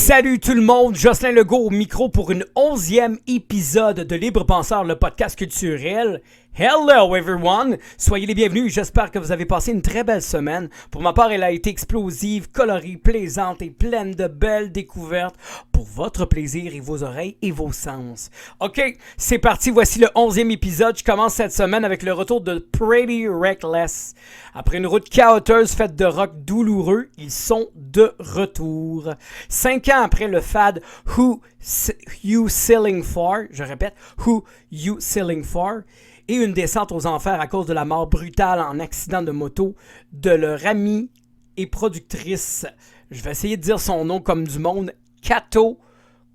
Salut tout le monde, Jocelyn Legault au micro pour une 11e épisode de Libre Penseur, le podcast culturel. Hello everyone! Soyez les bienvenus, j'espère que vous avez passé une très belle semaine. Pour ma part, elle a été explosive, colorée, plaisante et pleine de belles découvertes pour votre plaisir et vos oreilles et vos sens. Ok, c'est parti, voici le 11e épisode. Je commence cette semaine avec le retour de Pretty Reckless. Après une route chaotique faite de rock douloureux, ils sont de retour. 5 ans après le fad Who You Selling For, je répète, Who You Selling For, et une descente aux enfers à cause de la mort brutale en accident de moto de leur amie et productrice, je vais essayer de dire son nom comme du monde, Kato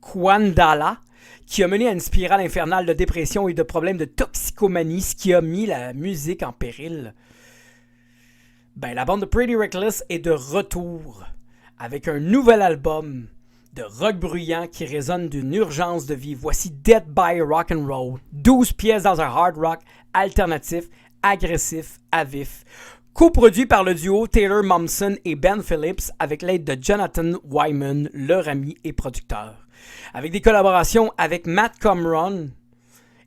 Kwandala, qui a mené à une spirale infernale de dépression et de problèmes de toxicomanie, ce qui a mis la musique en péril. La bande de Pretty Reckless est de retour avec un nouvel album de rock bruyant qui résonne d'une urgence de vie. Voici Dead by Rock'n'Roll, 12 pièces dans un hard rock alternatif, agressif, à vif. Coproduit par le duo Taylor Momsen et Ben Phillips avec l'aide de Jonathan Wyman, leur ami et producteur. Avec des collaborations avec Matt Cameron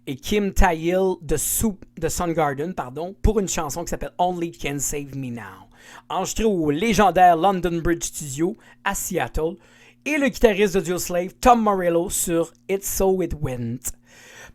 et Kim Thayil de Soundgarden, pour une chanson qui s'appelle Only Can Save Me Now. Enregistré au légendaire London Bridge Studio à Seattle, et le guitariste de Audioslave, Tom Morello, sur It's So It Went.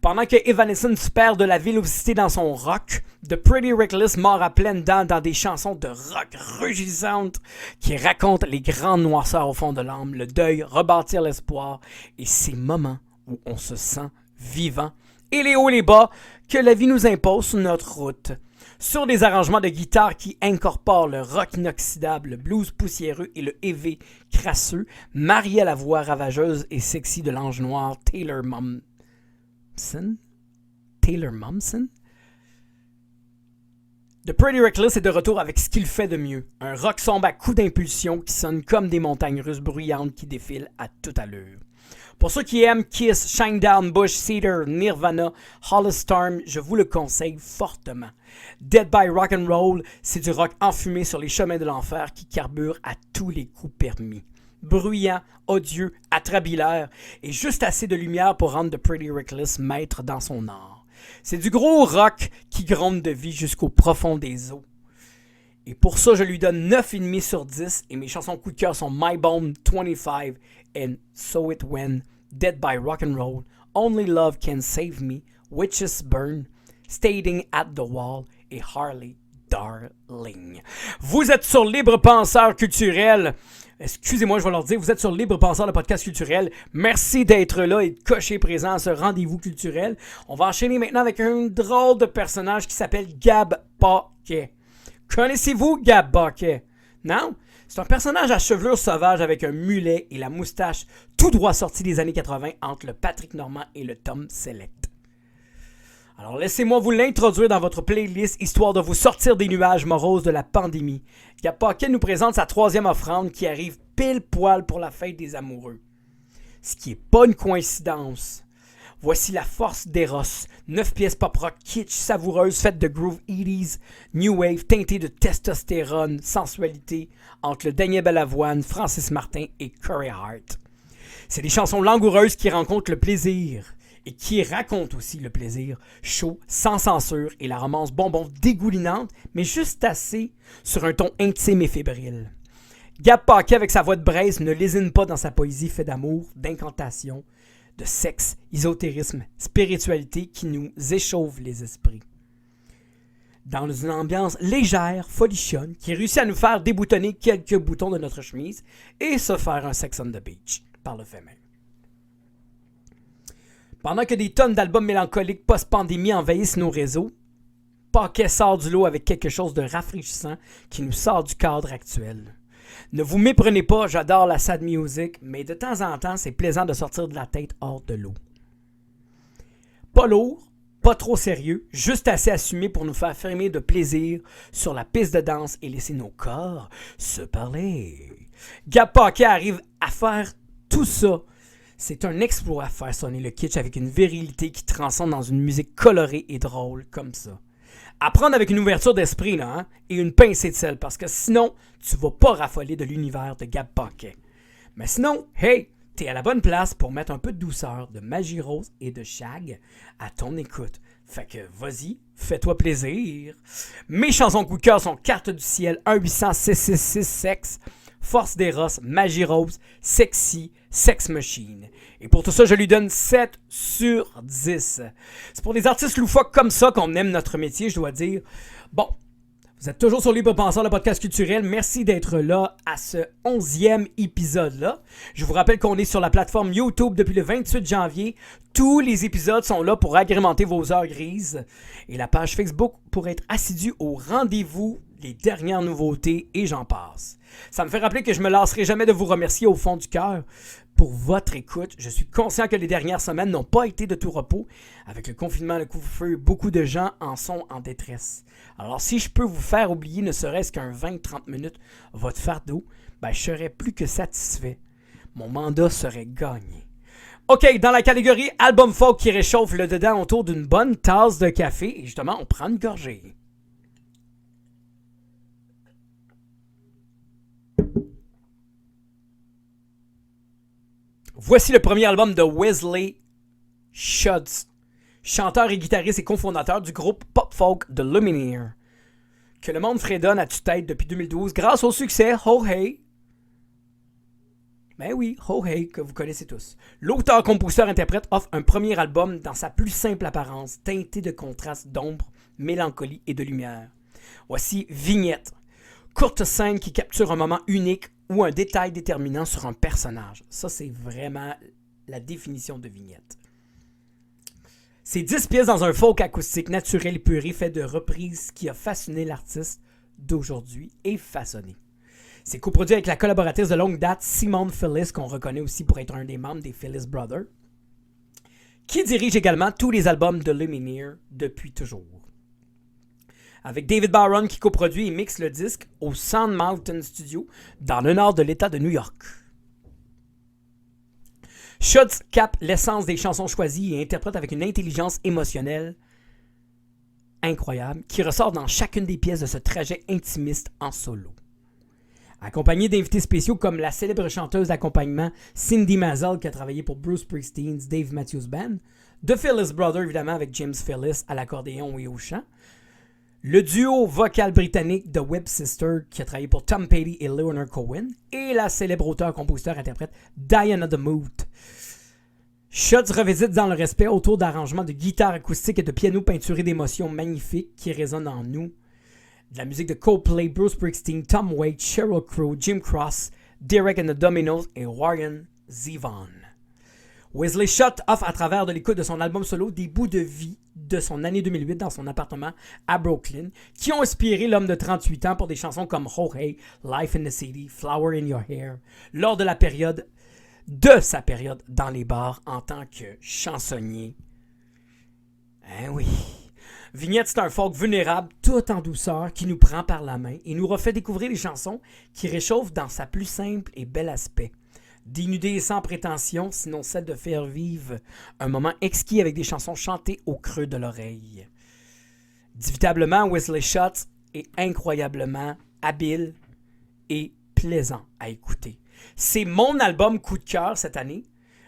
Pendant que Evanescence perd de la vélocité dans son rock, The Pretty Reckless mord à pleines dents dans des chansons de rock rugissantes qui racontent les grandes noirceurs au fond de l'âme, le deuil, rebâtir l'espoir et ces moments où on se sent vivant et les hauts et les bas que la vie nous impose sur notre route. Sur des arrangements de guitare qui incorporent le rock inoxydable, le blues poussiéreux et le heavy crasseux, marié à la voix ravageuse et sexy de l'ange noir Taylor Momsen? The Pretty Reckless est de retour avec ce qu'il fait de mieux. Un rock sombre à coups d'impulsion qui sonne comme des montagnes russes bruyantes qui défilent à toute allure. Pour ceux qui aiment Kiss, Shinedown, Bush, Cedar, Nirvana, Halestorm, je vous le conseille fortement. Dead by Rock'n'Roll, c'est du rock enfumé sur les chemins de l'enfer qui carbure à tous les coups permis. Bruyant, odieux, atrabilaire et juste assez de lumière pour rendre The Pretty Reckless maître dans son art. C'est du gros rock qui gronde de vie jusqu'au profond des eaux. Et pour ça, je lui donne 9,5 sur 10 et mes chansons coup de cœur sont My Bone 25 and So It Went, Dead by Rock'n'Roll, Only Love Can Save Me, Witches Burn, Standing at the Wall et Harley Darling. Vous êtes sur Libre Penseur culturel. Excusez-moi, je vais leur dire, vous êtes sur Libre Penseur, le podcast culturel. Merci d'être là et de cocher présent à ce rendez-vous culturel. On va enchaîner maintenant avec un drôle de personnage qui s'appelle Gab Paquet. Connaissez-vous Gab Paquet? Non? C'est un personnage à chevelure sauvage avec un mulet et la moustache tout droit sorti des années 80 entre le Patrick Normand et le Tom Selleck. Alors laissez-moi vous l'introduire dans votre playlist histoire de vous sortir des nuages moroses de la pandémie. Gab Paquet nous présente sa 3e offrande qui arrive pile poil pour la fête des amoureux. Ce qui n'est pas une coïncidence. Voici la force d'Eros, 9 pièces pop-rock kitsch savoureuses faites de groove 80s, new wave teintées de testostérone, sensualité, entre le Daniel Balavoine, Francis Martin et Corey Hart. C'est des chansons langoureuses qui rencontrent le plaisir et qui racontent aussi le plaisir, chaud, sans censure et la romance bonbon dégoulinante, mais juste assez sur un ton intime et fébrile. Gab Paquet avec sa voix de braise ne lésine pas dans sa poésie faite d'amour, d'incantation, de sexe, ésotérisme, spiritualité qui nous échauffe les esprits. Dans une ambiance légère, folichonne, qui réussit à nous faire déboutonner quelques boutons de notre chemise et se faire un sex on the beach, par le fait même. Pendant que des tonnes d'albums mélancoliques post-pandémie envahissent nos réseaux, Paquet sort du lot avec quelque chose de rafraîchissant qui nous sort du cadre actuel. Ne vous méprenez pas, j'adore la sad music, mais de temps en temps, c'est plaisant de sortir de la tête hors de l'eau. Pas lourd, pas trop sérieux, juste assez assumé pour nous faire frémir de plaisir sur la piste de danse et laisser nos corps se parler. Gab Paquet arrive à faire tout ça. C'est un exploit faire sonner le kitsch avec une virilité qui transcende dans une musique colorée et drôle comme ça. À prendre avec une ouverture d'esprit là, et une pincée de sel, parce que sinon, tu vas pas raffoler de l'univers de Gab Paquet. Mais sinon, hey, t'es à la bonne place pour mettre un peu de douceur, de Magie Rose et de Shag à ton écoute. Fait que vas-y, fais-toi plaisir. Mes chansons coup de cœur sont Carte du ciel, 1-800-666 Sex, Force des Rosses, Magie Rose, Sexy, Sex Machine. Et pour tout ça, je lui donne 7 sur 10. C'est pour des artistes loufoques comme ça qu'on aime notre métier, je dois dire. Bon, vous êtes toujours sur Libre Penseur, le podcast culturel. Merci d'être là à ce 11e épisode-là. Je vous rappelle qu'on est sur la plateforme YouTube depuis le 28 janvier. Tous les épisodes sont là pour agrémenter vos heures grises. Et la page Facebook pour être assidu au rendez-vous, les dernières nouveautés et j'en passe. Ça me fait rappeler que je me lasserai jamais de vous remercier au fond du cœur pour votre écoute. Je suis conscient que les dernières semaines n'ont pas été de tout repos. Avec le confinement, le couvre-feu, beaucoup de gens en sont en détresse. Alors si je peux vous faire oublier ne serait-ce qu'un 20-30 minutes votre fardeau, je serais plus que satisfait. Mon mandat serait gagné. OK, dans la catégorie album folk qui réchauffe le dedans autour d'une bonne tasse de café, et justement, on prend une gorgée. Voici le premier album de Wesley Schultz, chanteur et guitariste et cofondateur du groupe pop-folk The Lumineers, que le monde fredonne à tue-tête depuis 2012 grâce au succès Oh Hey. Ben oui, Oh Hey, que vous connaissez tous. L'auteur-compositeur-interprète offre un premier album dans sa plus simple apparence, teinté de contrastes d'ombre, mélancolie et de lumière. Voici Vignette, courte scène qui capture un moment unique ou un détail déterminant sur un personnage. Ça, c'est vraiment la définition de Vignette. C'est 10 pièces dans un folk acoustique naturel et puré fait de reprises qui a fasciné l'artiste d'aujourd'hui et façonné. C'est coproduit avec la collaboratrice de longue date Simone Phillips, qu'on reconnaît aussi pour être un des membres des Phillips Brothers, qui dirige également tous les albums de Lumineers depuis toujours. Avec David Byron qui coproduit et mixe le disque au Sound Mountain Studio dans le nord de l'État de New York. Schultz capte l'essence des chansons choisies et interprète avec une intelligence émotionnelle incroyable qui ressort dans chacune des pièces de ce trajet intimiste en solo. Accompagné d'invités spéciaux comme la célèbre chanteuse d'accompagnement Cindy Mazel qui a travaillé pour Bruce Springsteen's Dave Matthews Band, The Phillips Brothers évidemment avec James Phillips à l'accordéon et au chant, le duo vocal britannique The Web Sister qui a travaillé pour Tom Petty et Leonard Cohen et la célèbre auteure-compositeur-interprète Diana DeMotte. Schultz revisite dans le respect autour d'arrangements de guitare acoustique et de piano peinturé d'émotions magnifiques qui résonnent en nous. De la musique de Coldplay, Bruce Springsteen, Tom Waits, Sheryl Crow, Jim Cross, Derek and the Dominos et Warren Zevon. Wesley Schultz offre à travers de l'écoute de son album solo des bouts de vie de son année 2008 dans son appartement à Brooklyn qui ont inspiré l'homme de 38 ans pour des chansons comme Oh Hey, Life in the City, Flower in Your Hair, lors de sa période dans les bars en tant que chansonnier. Hein oui. Vignette, c'est un folk vulnérable, tout en douceur, qui nous prend par la main et nous refait découvrir les chansons qui réchauffent dans sa plus simple et bel aspect. Dénudé et sans prétention, sinon celle de faire vivre un moment exquis avec des chansons chantées au creux de l'oreille. Inévitablement, Wesley Schultz est incroyablement habile et plaisant à écouter. C'est mon album coup de cœur cette année,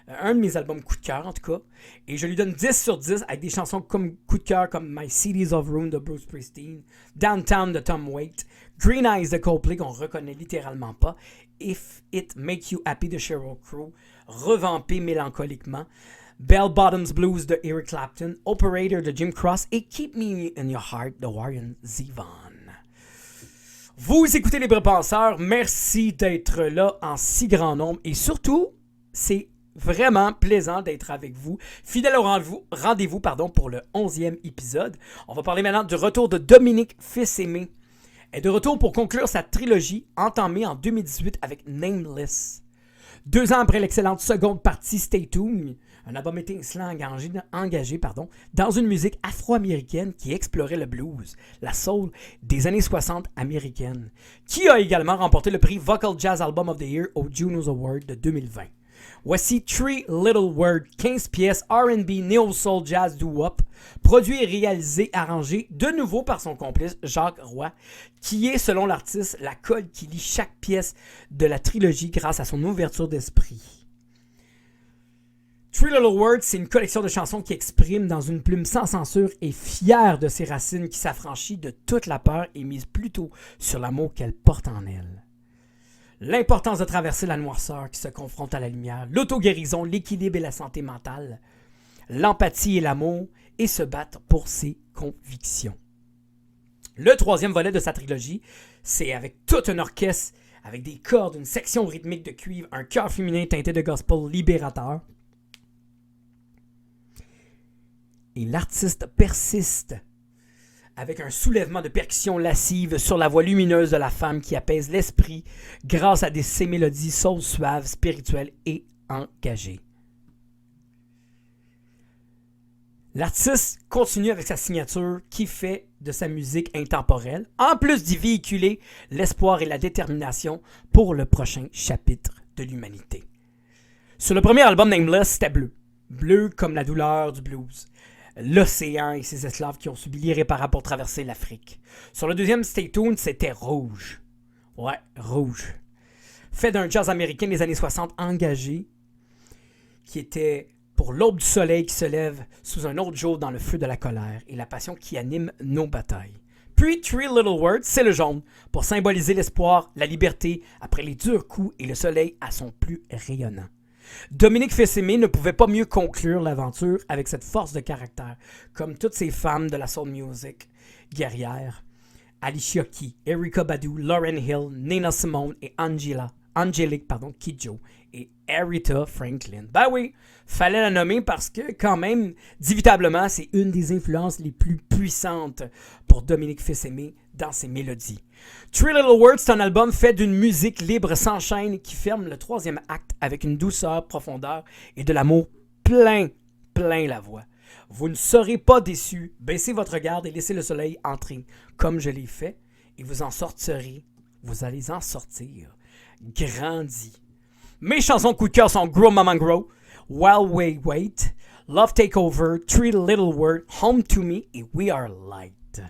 un de mes albums coup de cœur en tout cas, et je lui donne 10 sur 10 avec des chansons comme coup de cœur comme My Cities of Ruin de Bruce Springsteen, Downtown de Tom Waits, Green Eyes de Coldplay qu'on reconnaît littéralement pas, If It Make You Happy de Sheryl Crow, revampé mélancoliquement, Bell Bottoms Blues de Eric Clapton, Operator de Jim Cross et Keep Me in Your Heart de Warren Zevon. Vous écoutez Libre Penseur, merci d'être là en si grand nombre et surtout, c'est vraiment plaisant d'être avec vous, fidèle au rendez-vous pour le 11e épisode. On va parler maintenant du retour de Dominique Fils-Aimé. Elle est de retour pour conclure sa trilogie entamée en 2018 avec Nameless. 2 ans après l'excellente seconde partie Stay Tuned, un album étincelant engagé dans une musique afro-américaine qui explorait le blues, la soul des années 60 américaines, qui a également remporté le prix Vocal Jazz Album of the Year au Junos Award de 2020. Voici Three Little Words, 15 pièces R&B, Neo Soul, Jazz, Doo-Wop, produit et réalisé, arrangé de nouveau par son complice Jacques Roy, qui est, selon l'artiste, la colle qui lie chaque pièce de la trilogie grâce à son ouverture d'esprit. Three Little Words, c'est une collection de chansons qui exprime dans une plume sans censure et fière de ses racines qui s'affranchit de toute la peur et mise plutôt sur l'amour qu'elle porte en elle. L'importance de traverser la noirceur qui se confronte à la lumière, l'auto-guérison, l'équilibre et la santé mentale, l'empathie et l'amour, et se battre pour ses convictions. Le troisième volet de sa trilogie, c'est avec tout un orchestre, avec des cordes, une section rythmique de cuivre, un chœur féminin teinté de gospel libérateur. Et l'artiste persiste avec un soulèvement de percussions lascives sur la voix lumineuse de la femme qui apaise l'esprit grâce à ces mélodies soul suaves, spirituelles et engagées. L'artiste continue avec sa signature qui fait de sa musique intemporelle, en plus d'y véhiculer l'espoir et la détermination pour le prochain chapitre de l'humanité. Sur le premier album Nameless, c'était bleu. Bleu comme la douleur du blues. L'océan et ses esclaves qui ont subi l'irréparable pour traverser l'Afrique. Sur le deuxième, Stay Tuned, c'était rouge. Ouais, rouge. Fait d'un jazz américain des années 60 engagé, qui était pour l'aube du soleil qui se lève sous un autre jour dans le feu de la colère et la passion qui anime nos batailles. Puis Three Little Words, c'est le jaune, pour symboliser l'espoir, la liberté après les durs coups et le soleil à son plus rayonnant. Dominique Fils-Aimé ne pouvait pas mieux conclure l'aventure avec cette force de caractère, comme toutes ces femmes de la soul music guerrières, Alicia Keys, Erykah Badu, Lauryn Hill, Nina Simone et Angélique Kidjo et Aretha Franklin. Ben oui, fallait la nommer parce que quand même, inévitablement, c'est une des influences les plus puissantes pour Dominique Fils-Aimé dans ses mélodies. Three Little Words, c'est un album fait d'une musique libre sans chaîne qui ferme le troisième acte avec une douceur, profondeur et de l'amour plein la voix. Vous ne serez pas déçus. Baissez votre garde et laissez le soleil entrer comme je l'ai fait et vous en sortirez. Vous allez en sortir grandi. Mes chansons coup de cœur sont Grow Mama Grow, While We Wait, Love Takeover, Three Little Words, Home to Me et We Are Light.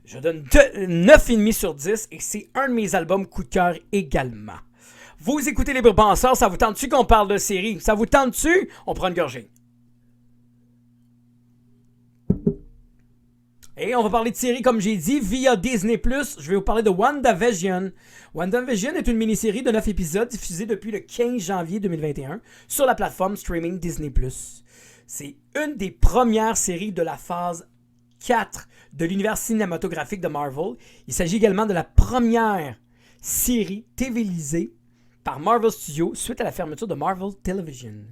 Je donne 9,5 sur 10 et c'est un de mes albums coup de cœur également. Vous écoutez Les Penseurs, ça vous tente-tu qu'on parle de série? Ça vous tente-tu? On prend une gorgée. Et on va parler de série, comme j'ai dit, via Disney+. Je vais vous parler de WandaVision. WandaVision est une mini-série de 9 épisodes diffusée depuis le 15 janvier 2021 sur la plateforme streaming Disney+. C'est une des premières séries de la phase 4 de l'univers cinématographique de Marvel. Il s'agit également de la première série télévisée par Marvel Studios suite à la fermeture de Marvel Television.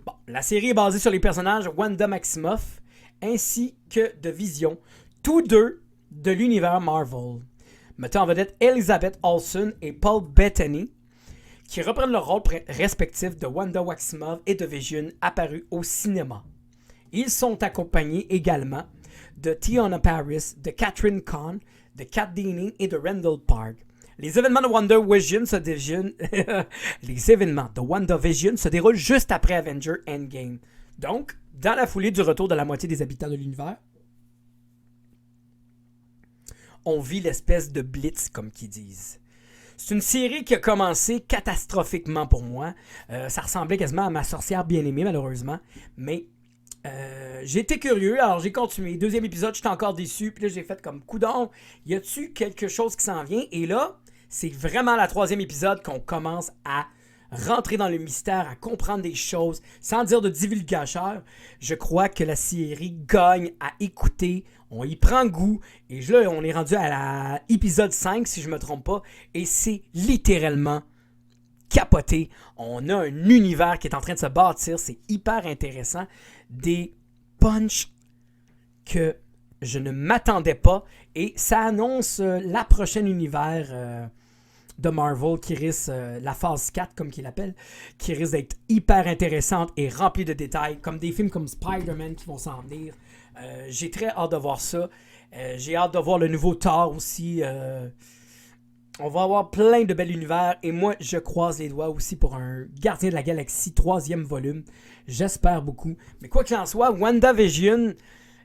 Bon, la série est basée sur les personnages Wanda Maximoff ainsi que de Vision, tous deux de l'univers Marvel, mettant en vedette Elizabeth Olsen et Paul Bettany, qui reprennent leur rôle respectif de Wanda Maximoff et de Vision apparus au cinéma. Ils sont accompagnés également de Tiana Paris, de Catherine Kahn, de Kat Dennings et de Randall Park. Les événements de WandaVision se déroulent juste après Avengers Endgame. Donc, dans la foulée du retour de la moitié des habitants de l'univers, on vit l'espèce de blitz, comme qu'ils disent. C'est une série qui a commencé catastrophiquement pour moi. Ça ressemblait quasiment à ma sorcière bien-aimée, malheureusement. Mais j'ai été curieux, alors j'ai continué. Deuxième épisode, j'étais encore déçu. Puis là, j'ai fait comme coudonc. Y a-tu quelque chose qui s'en vient? Et là, c'est vraiment la troisième épisode qu'on commence à rentrer dans le mystère, à comprendre des choses, sans dire de divulgateur. Je crois que la série gagne à écouter. On y prend goût. Et là, on est rendu à l'épisode 5, si je ne me trompe pas. Et c'est littéralement capoté. On a un univers qui est en train de se bâtir. C'est hyper intéressant. Des punchs que je ne m'attendais pas. Et ça annonce la prochaine univers de Marvel qui risque, la phase 4 comme qu'il l'appelle, qui risque d'être hyper intéressante et remplie de détails, comme des films comme Spider-Man qui vont s'en venir. J'ai très hâte de voir ça. J'ai hâte de voir le nouveau Thor aussi. On va avoir plein de bel univers et moi, je croise les doigts aussi pour un Gardien de la Galaxie 3e volume. J'espère beaucoup. Mais quoi qu'il en soit, WandaVision,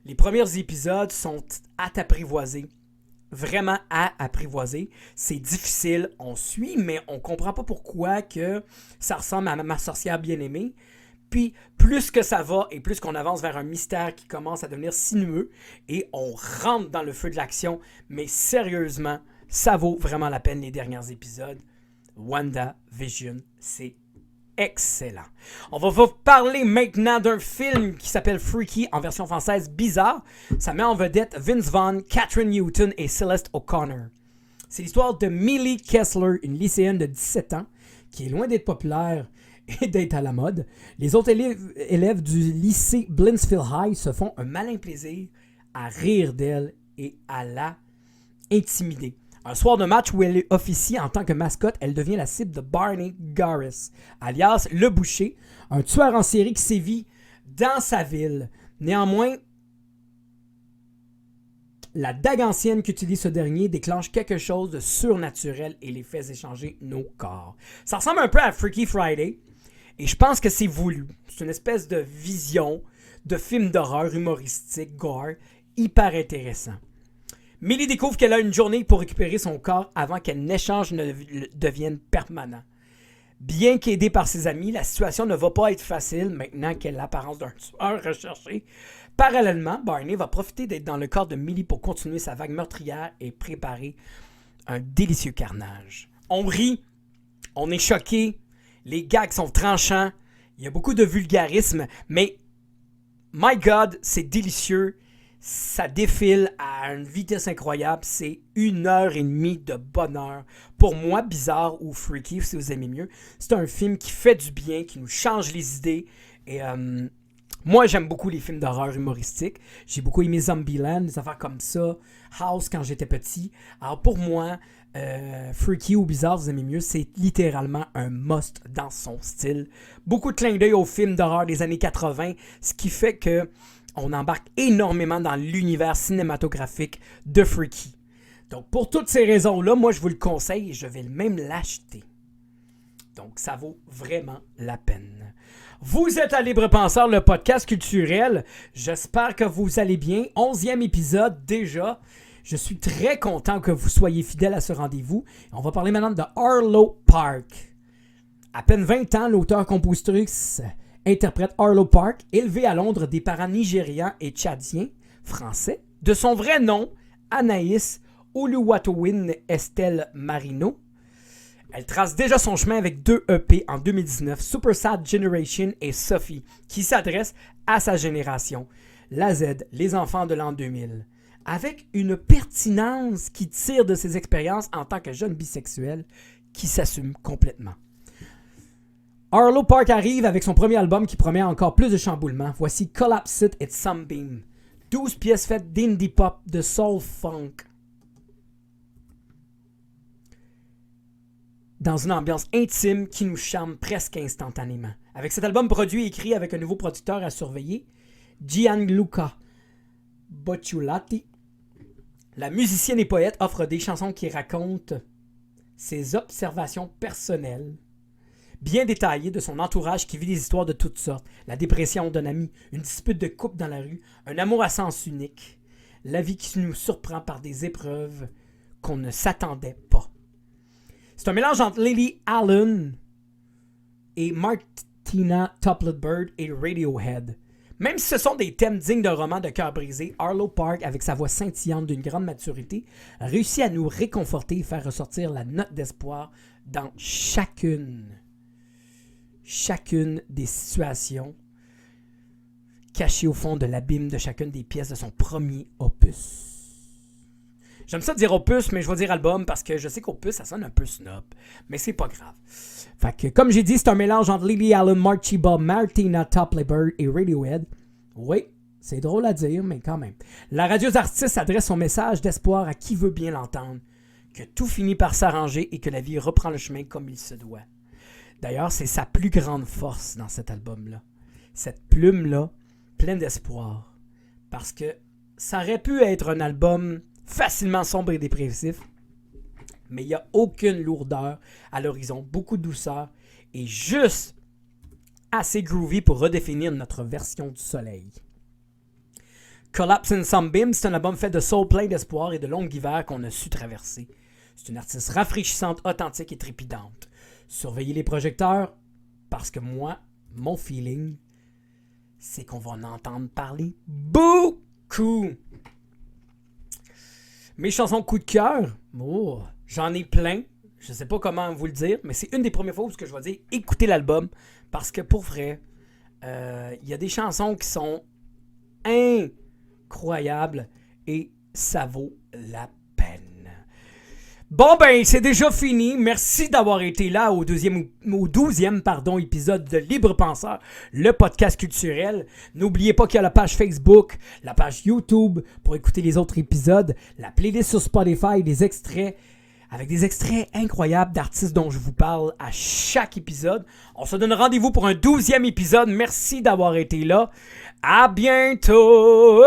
les premiers épisodes sont à t'apprivoiser. Vraiment à apprivoiser. C'est difficile, on suit, mais on comprend pas pourquoi que ça ressemble à ma sorcière bien-aimée. Puis, plus que ça va et plus qu'on avance vers un mystère qui commence à devenir sinueux et on rentre dans le feu de l'action, mais sérieusement, ça vaut vraiment la peine les derniers épisodes. WandaVision, c'est excellent. On va vous parler maintenant d'un film qui s'appelle Freaky, en version française Bizarre. Ça met en vedette Vince Vaughn, Catherine Newton et Celeste O'Connor. C'est l'histoire de Millie Kessler, une lycéenne de 17 ans, qui est loin d'être populaire et d'être à la mode. Les autres élèves du lycée Blinksfield High se font un malin plaisir à rire d'elle et à la intimider. Un soir de match où elle officie en tant que mascotte, elle devient la cible de Barney Garris, alias Le Boucher, un tueur en série qui sévit dans sa ville. Néanmoins, la dague ancienne qu'utilise ce dernier déclenche quelque chose de surnaturel et les fait échanger nos corps. Ça ressemble un peu à Freaky Friday, et je pense que c'est voulu. C'est une espèce de vision de film d'horreur humoristique, gore, hyper intéressant. Millie découvre qu'elle a une journée pour récupérer son corps avant qu'un échange ne devienne permanent. Bien qu'aidée par ses amis, la situation ne va pas être facile maintenant qu'elle a l'apparence d'un tueur recherché. Parallèlement, Barney va profiter d'être dans le corps de Millie pour continuer sa vague meurtrière et préparer un délicieux carnage. On rit, on est choqué, les gags sont tranchants, il y a beaucoup de vulgarisme, mais my God, c'est délicieux. Ça défile à une vitesse incroyable. C'est 1h30 de bonheur. Pour moi, Bizarre ou Freaky, si vous aimez mieux, c'est un film qui fait du bien, qui nous change les idées. Et moi, j'aime beaucoup les films d'horreur humoristiques. J'ai beaucoup aimé Zombieland, des affaires comme ça. House quand j'étais petit. Alors pour moi, Freaky ou Bizarre, vous aimez mieux, c'est littéralement un must dans son style. Beaucoup de clins d'œil aux films d'horreur des années 80, ce qui fait que on embarque énormément dans l'univers cinématographique de Freaky. Donc, pour toutes ces raisons-là, moi, je vous le conseille et je vais même l'acheter. Donc, ça vaut vraiment la peine. Vous êtes à Libre Penseur, le podcast culturel. J'espère que vous allez bien. 11e épisode déjà. Je suis très content que vous soyez fidèles à ce rendez-vous. On va parler maintenant de Arlo Park. À peine 20 ans, l'auteur-compositrice interprète Arlo Park, élevée à Londres des parents nigérians et tchadiens, français, de son vrai nom, Anaïs Oluwatoyin Estelle Marino. Elle trace déjà son chemin avec 2 EP en 2019, Super Sad Generation et Sophie, qui s'adressent à sa génération, la Z, les enfants de l'an 2000, avec une pertinence qui tire de ses expériences en tant que jeune bisexuel qui s'assume complètement. Arlo Park arrive avec son premier album qui promet encore plus de chamboulements. Voici Collapse It et Sunbeam. 12 pièces faites d'indie pop, de soul funk. Dans une ambiance intime qui nous charme presque instantanément. Avec cet album produit et écrit avec un nouveau producteur à surveiller, Gianluca Bocciolati, la musicienne et poète offre des chansons qui racontent ses observations personnelles, bien détaillé de son entourage qui vit des histoires de toutes sortes. La dépression d'un ami, une dispute de couple dans la rue, un amour à sens unique. La vie qui nous surprend par des épreuves qu'on ne s'attendait pas. C'est un mélange entre Lily Allen et Martina Topley Bird et Radiohead. Même si ce sont des thèmes dignes d'un roman de cœur brisé, Arlo Park, avec sa voix scintillante d'une grande maturité, réussit à nous réconforter et faire ressortir la note d'espoir dans chacune des situations cachées au fond de l'abîme de chacune des pièces de son premier opus. J'aime ça dire opus, mais je vais dire album parce que je sais qu'opus, ça sonne un peu snob, mais c'est pas grave. Fait que, comme j'ai dit, c'est un mélange entre Lily Allen, Marchiba, Martina Topley Bird et Radiohead. Oui, c'est drôle à dire, mais quand même. La radieuse artiste adresse son message d'espoir à qui veut bien l'entendre, que tout finit par s'arranger et que la vie reprend le chemin comme il se doit. D'ailleurs, c'est sa plus grande force dans cet album-là. Cette plume-là, pleine d'espoir. Parce que ça aurait pu être un album facilement sombre et dépressif. Mais il n'y a aucune lourdeur à l'horizon, beaucoup de douceur et juste assez groovy pour redéfinir notre version du soleil. Collapse in Sunbeam, c'est un album fait de soul plein d'espoir et de longues hivers qu'on a su traverser. C'est une artiste rafraîchissante, authentique et trépidante. Surveillez les projecteurs, parce que moi, mon feeling, c'est qu'on va en entendre parler beaucoup. Mes chansons coup de cœur, j'en ai plein. Je sais pas comment vous le dire, mais c'est une des premières fois où je vais dire écoutez l'album, parce que pour vrai, il y a des chansons qui sont incroyables et ça vaut la peine. Bon ben, c'est déjà fini. Merci d'avoir été là au 12e épisode de Libre Penseur, le podcast culturel. N'oubliez pas qu'il y a la page Facebook, la page YouTube pour écouter les autres épisodes, la playlist sur Spotify, des extraits, avec des extraits incroyables d'artistes dont je vous parle à chaque épisode. On se donne rendez-vous pour un 12e épisode. Merci d'avoir été là. À bientôt!